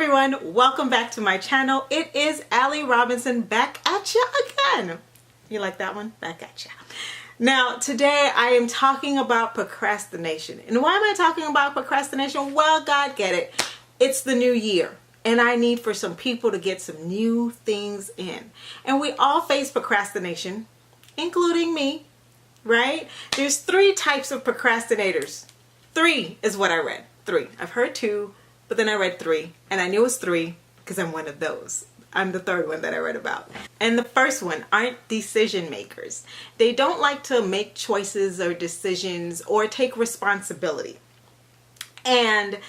everyone, welcome back to my channel. It is Allie Robinson back at ya again. You like that one? Back at ya. Now today I am talking about procrastination. And why am I talking about procrastination? Well, God get it. It's the new year and I need for some people to get some new things in. And we all face procrastination, including me, right? There's 3 types of procrastinators. 3 is what I read. 3. I've heard 2. But then I read 3, and I knew it was 3 because I'm one of those. I'm the 3rd one that I read about. And the first one aren't decision makers. They don't like to make choices or decisions or take responsibility. And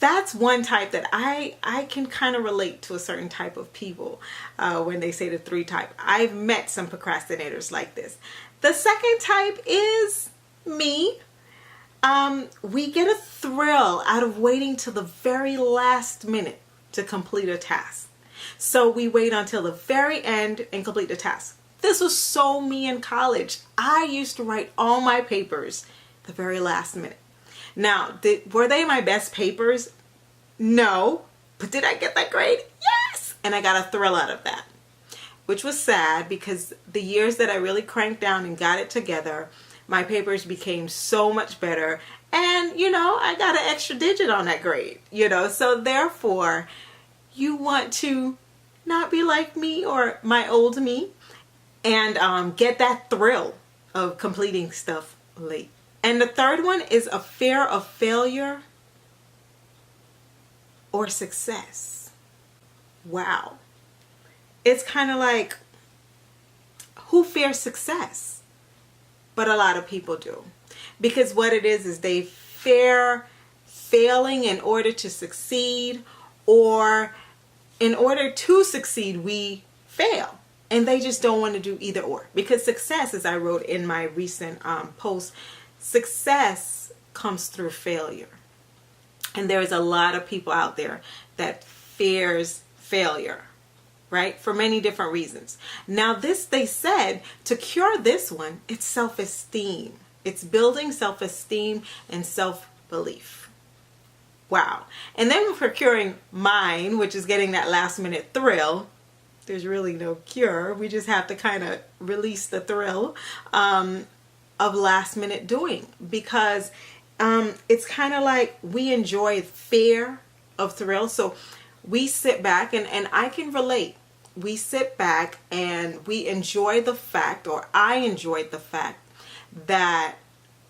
that's one type that I can kind of relate to a certain type of people when they say the 3 type. I've met some procrastinators like this. The second type is me. We get a thrill out of waiting till the very last minute to complete a task. So we wait until the very end and complete the task. This was so me in college. I used to write all my papers the very last minute. Now, were they my best papers? No. But did I get that grade? Yes! And I got a thrill out of that, which was sad because the years that I really cranked down and got it together, my papers became so much better. And, you know, I got an extra digit on that grade, you know. So therefore, you want to not be like me or my old me and get that thrill of completing stuff late. And the 3rd one is a fear of failure or success. Wow. It's kind of like, who fears success? But a lot of people do. Because what it is they fear failing in order to succeed, or in order to succeed, we fail. And they just don't want to do either or. Because success, as I wrote in my recent post, success comes through failure. And there's a lot of people out there that fears failure, right? For many different reasons. Now this, they said, to cure this one, it's self-esteem. It's building self-esteem and self-belief. Wow. And then for curing mine, which is getting that last minute thrill, there's really no cure. We just have to kind of release the thrill of last minute doing, because it's kind of like we enjoy fear of thrill. So we sit back and I can relate. We sit back and we enjoy the fact, or I enjoyed the fact, that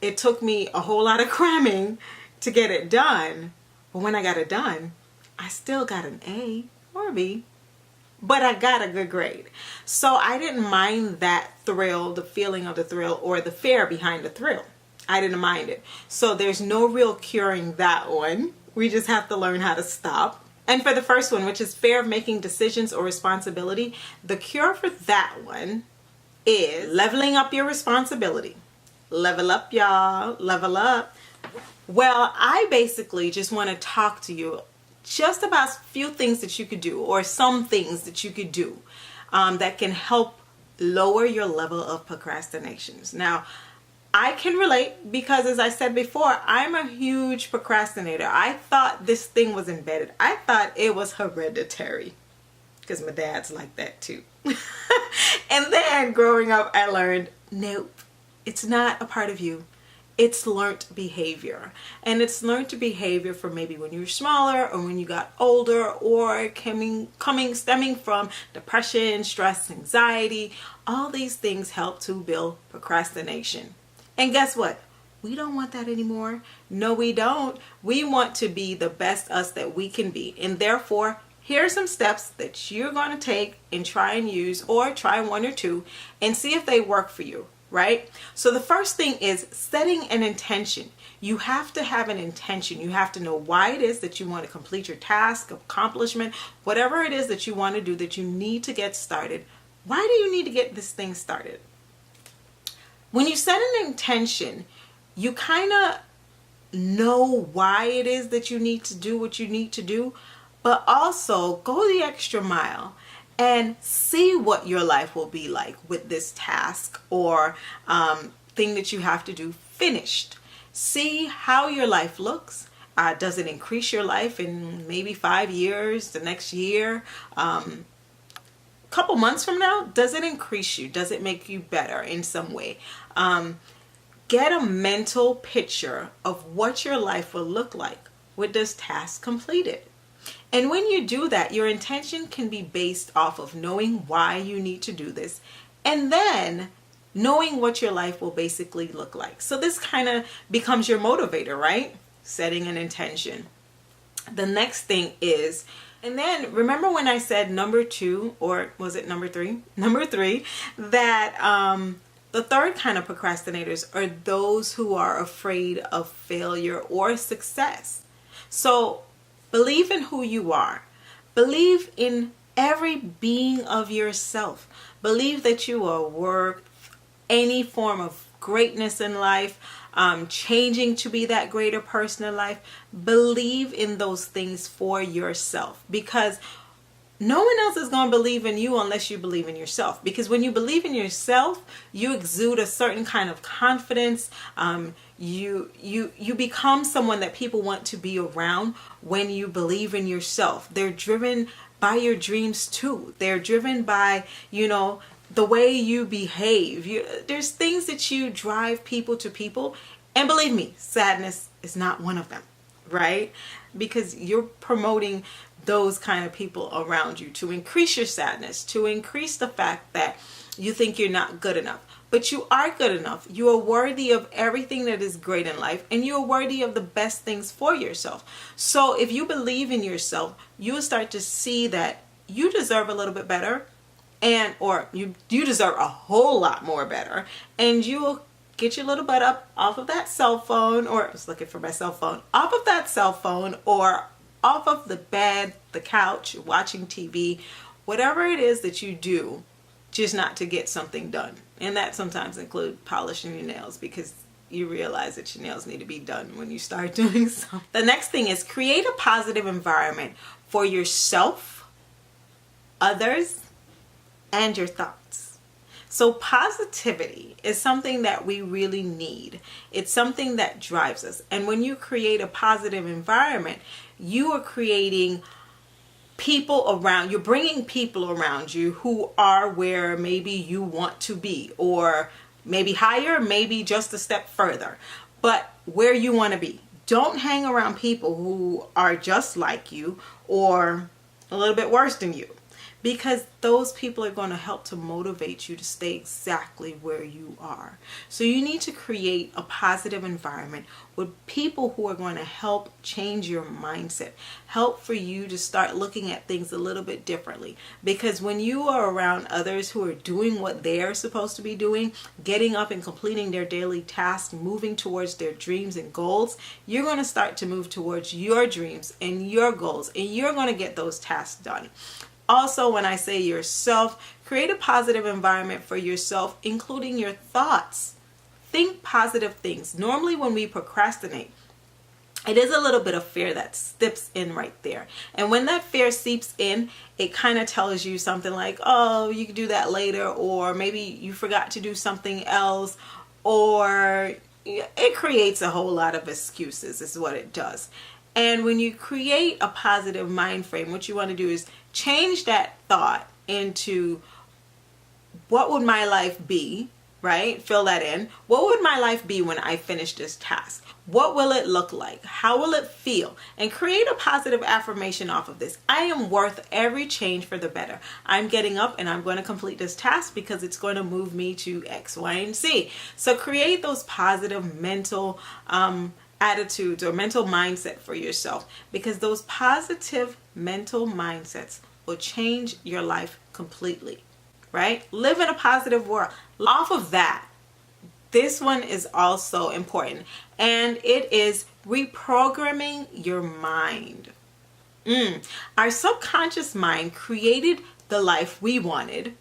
it took me a whole lot of cramming to get it done. But when I got it done, I still got an A or a B, but I got a good grade. So I didn't mind that thrill, the feeling of the thrill, or the fear behind the thrill. I didn't mind it. So there's no real curing that one. We just have to learn how to stop. And for the first one, which is fear of making decisions or responsibility, the cure for that one is leveling up your responsibility. Level up, y'all. Level up. Well, I basically just want to talk to you just about a few things that you could do, or some things that you could do that can help lower your level of procrastinations. Now, I can relate because, as I said before, I'm a huge procrastinator. I thought this thing was embedded. I thought it was hereditary because my dad's like that too. And then growing up, I learned, nope, it's not a part of you. It's learned behavior. And it's learned behavior from maybe when you were smaller or when you got older, or stemming from depression, stress, anxiety. All these things help to build procrastination. And guess what? We don't want that anymore. No, we don't. We want to be the best us that we can be. And therefore, here are some steps that you're going to take and try and use, or try 1 or 2 and see if they work for you, right? So the first thing is setting an intention. You have to have an intention. You have to know why it is that you want to complete your task, accomplishment, whatever it is that you want to do, that you need to get started. Why do you need to get this thing started? When you set an intention, you kind of know why it is that you need to do what you need to do, but also go the extra mile and see what your life will be like with this task or thing that you have to do finished. See how your life looks Does it increase your life in maybe 5 years, the next year, couple months from now? Does it increase you? Does it make you better in some way? Get a mental picture of what your life will look like with this task completed. And when you do that, your intention can be based off of knowing why you need to do this, and then knowing what your life will basically look like. So this kind of becomes your motivator, right? Setting an intention. The next thing is, and then remember when I said number 2, or was it number 3? Number 3, that the third kind of procrastinators are those who are afraid of failure or success. So believe in who you are. Believe in every being of yourself. Believe that you are worth any form of greatness in life, changing to be that greater person in life. Believe in those things for yourself, because no one else is going to believe in you unless you believe in yourself. Because when you believe in yourself, you exude a certain kind of confidence. You become someone that people want to be around when you believe in yourself. They're driven by your dreams too. They're driven by, the way you behave. There's things that you drive people to people. And believe me, sadness is not one of them, right? Because you're promoting those kind of people around you to increase your sadness, to increase the fact that you think you're not good enough. But you are good enough. You are worthy of everything that is great in life, and you are worthy of the best things for yourself. So if you believe in yourself, you will start to see that you deserve a little bit better, or you deserve a whole lot more better, and you will get your little butt up off of that cell phone, or I was looking for my cell phone, off of that cell phone, or off of the bed, the couch, watching TV, whatever it is that you do, just not to get something done. And that sometimes includes polishing your nails, because you realize that your nails need to be done when you start doing something. The next thing is create a positive environment for yourself, others, and your thoughts. So positivity is something that we really need. It's something that drives us. And when you create a positive environment, you are creating people around, you're bringing people around you who are where maybe you want to be, or maybe higher, maybe just a step further, but where you want to be. Don't hang around people who are just like you or a little bit worse than you, because those people are going to help to motivate you to stay exactly where you are. So you need to create a positive environment with people who are going to help change your mindset, help for you to start looking at things a little bit differently. Because when you are around others who are doing what they're supposed to be doing, getting up and completing their daily tasks, moving towards their dreams and goals, you're going to start to move towards your dreams and your goals, and you're going to get those tasks done. Also, when I say yourself, create a positive environment for yourself, including your thoughts. Think positive things. Normally when we procrastinate, it is a little bit of fear that steps in right there. And when that fear seeps in, it kind of tells you something like, oh, you can do that later, or maybe you forgot to do something else, or it creates a whole lot of excuses is what it does. And when you create a positive mind frame, what you want to do is change that thought into, what would my life be, right? Fill that in. What would my life be when I finish this task? What will it look like? How will it feel? And create a positive affirmation off of this. I am worth every change for the better. I'm getting up and I'm going to complete this task because it's going to move me to X, Y, and Z. So create those positive mental attitudes or mental mindset for yourself, because those positive mental mindsets will change your life completely, right? Live in a positive world. Off of that, this one is also important, and it is reprogramming your mind. Our subconscious mind created the life we wanted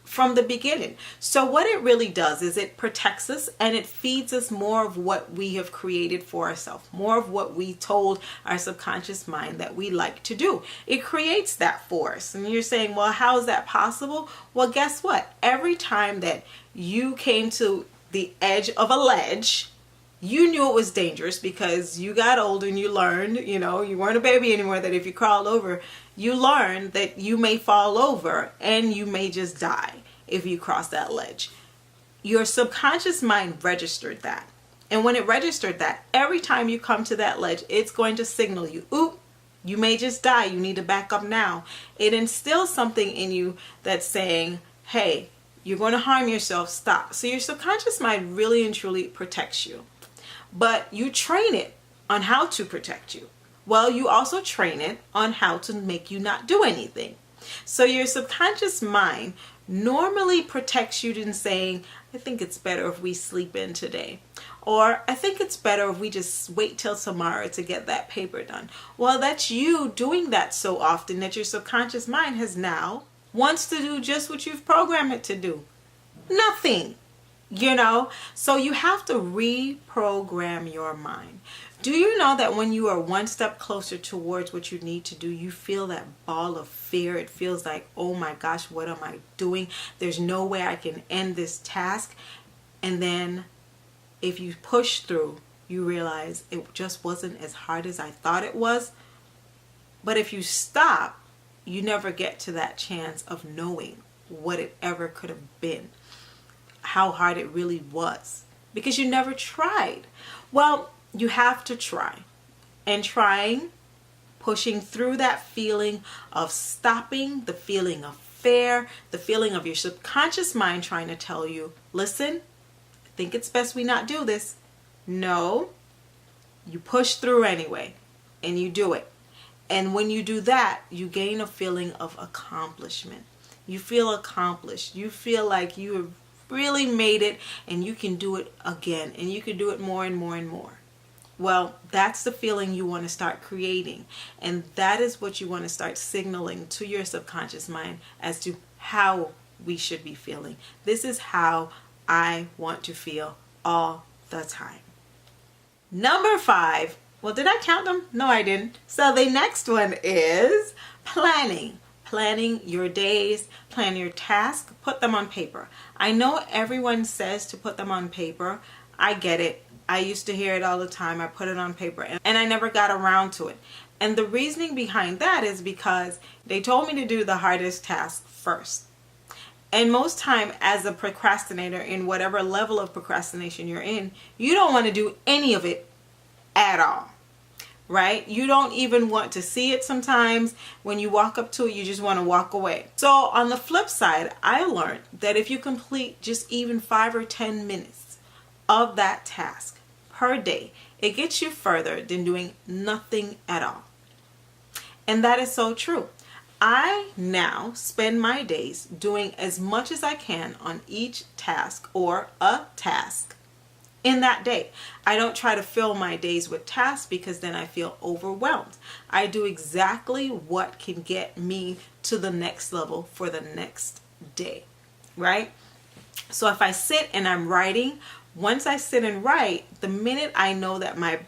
from the beginning. So what it really does is it protects us, and it feeds us more of what we have created for ourselves, more of what we told our subconscious mind that we like to do. It creates that for us. And you're saying, well, how is that possible? Well, guess what? Every time that you came to the edge of a ledge, You knew it was dangerous because you got older and you learned, you weren't a baby anymore, that if you crawled over, you learned that you may fall over and you may just die if you cross that ledge. Your subconscious mind registered that. And when it registered that, every time you come to that ledge, it's going to signal you, oop, you may just die. You need to back up now. It instills something in you that's saying, hey, you're going to harm yourself, stop. So your subconscious mind really and truly protects you. But you train it on how to protect you. Well, you also train it on how to make you not do anything. So your subconscious mind normally protects you in saying, I think it's better if we sleep in today. Or I think it's better if we just wait till tomorrow to get that paper done. Well, that's you doing that so often that your subconscious mind has now wants to do just what you've programmed it to do. Nothing. So you have to reprogram your mind. Do you know that when you are one step closer towards what you need to do, you feel that ball of fear? It feels like, oh my gosh, what am I doing? There's no way I can end this task. And then if you push through, you realize it just wasn't as hard as I thought it was. But if you stop, you never get to that chance of knowing what it ever could have been, how hard it really was, because you never tried. Well, you have to try. And trying, pushing through that feeling of stopping, the feeling of fear, the feeling of your subconscious mind trying to tell you, listen, I think it's best we not do this. No, you push through anyway, and you do it. And when you do that, you gain a feeling of accomplishment. You feel accomplished. You feel like you have really made it, and you can do it again, and you can do it more and more and more. Well, that's the feeling you want to start creating. And that is what you want to start signaling to your subconscious mind as to how we should be feeling. This is how I want to feel all the time. Number 5. Well, did I count them? No, I didn't. So the next one is planning. Planning your days, plan your tasks, put them on paper. I know everyone says to put them on paper. I get it. I used to hear it all the time. I put it on paper and I never got around to it. And the reasoning behind that is because they told me to do the hardest task first. And most time as a procrastinator, in whatever level of procrastination you're in, you don't want to do any of it at all. Right? You don't even want to see it sometimes. When you walk up to it, you just want to walk away. So on the flip side, I learned that if you complete just even 5 or 10 minutes of that task per day, it gets you further than doing nothing at all. And that is so true. I now spend my days doing as much as I can on each task or a task in that day. I don't try to fill my days with tasks because then I feel overwhelmed. I do exactly what can get me to the next level for the next day, right? So if I sit and I'm writing, once I sit and write, the minute I know that my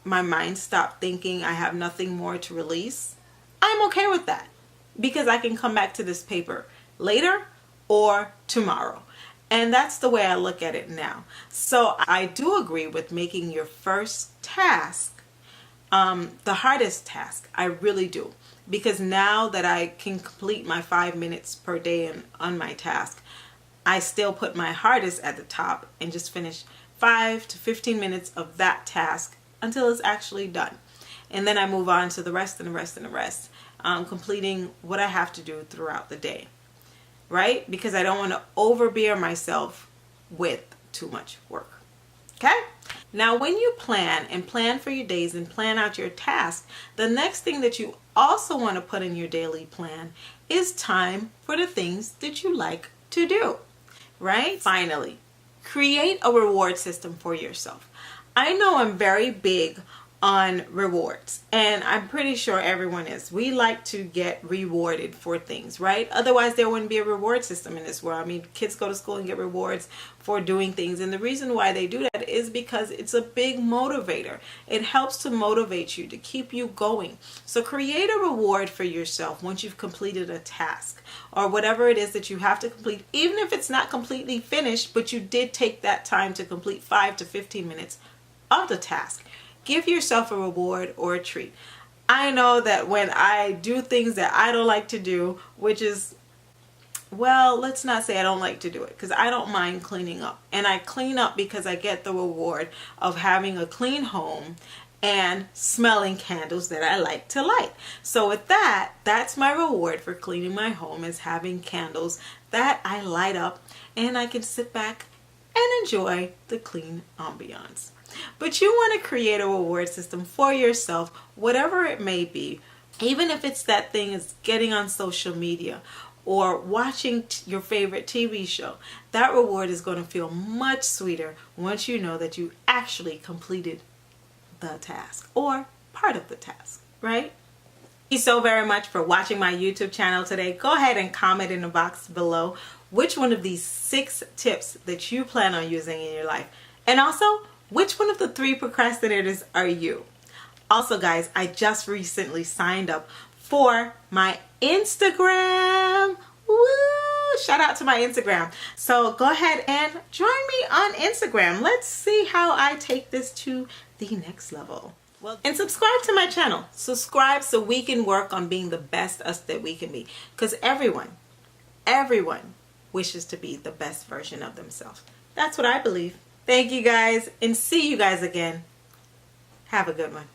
mind stopped thinking I have nothing more to release, I'm okay with that because I can come back to this paper later or tomorrow. And that's the way I look at it now. So I do agree with making your first task the hardest task. I really do. Because now that I can complete my 5 minutes per day on my task, I still put my hardest at the top and just finish 5 to 15 minutes of that task until it's actually done. And then I move on to the rest and the rest and the rest, completing what I have to do throughout the day. Right? Because I don't want to overbear myself with too much work. Okay? Now, when you plan for your days and plan out your tasks, the next thing that you also want to put in your daily plan is time for the things that you like to do. Right? Finally, create a reward system for yourself. I know I'm very big on rewards, and I'm pretty sure everyone is. We like to get rewarded for things, right? Otherwise there wouldn't be a reward system in this world. I mean, kids go to school and get rewards for doing things, and the reason why they do that is because it's a big motivator. It helps to motivate you, to keep you going. So create a reward for yourself once you've completed a task or whatever it is that you have to complete, even if it's not completely finished, but you did take that time to complete 5 to 15 minutes of the task. Give yourself a reward or a treat. I know that when I do things that I don't like to do, which is, well, let's not say I don't like to do it, because I don't mind cleaning up. And I clean up because I get the reward of having a clean home and smelling candles that I like to light. So with that, that's my reward for cleaning my home, is having candles that I light up and I can sit back and enjoy the clean ambiance. But you want to create a reward system for yourself, whatever it may be. Even if it's that thing is getting on social media or watching your favorite TV show, that reward is going to feel much sweeter once you know that you actually completed the task or part of the task, right? Thank you so very much for watching my YouTube channel today. Go ahead and comment in the box below which one of these 6 tips that you plan on using in your life. And also, which one of the 3 procrastinators are you? Also, guys, I just recently signed up for my Instagram. Woo! Shout out to my Instagram. So go ahead and join me on Instagram. Let's see how I take this to the next level. Well, and subscribe to my channel. Subscribe so we can work on being the best us that we can be. Because everyone wishes to be the best version of themselves. That's what I believe. Thank you guys, and see you guys again. Have a good one.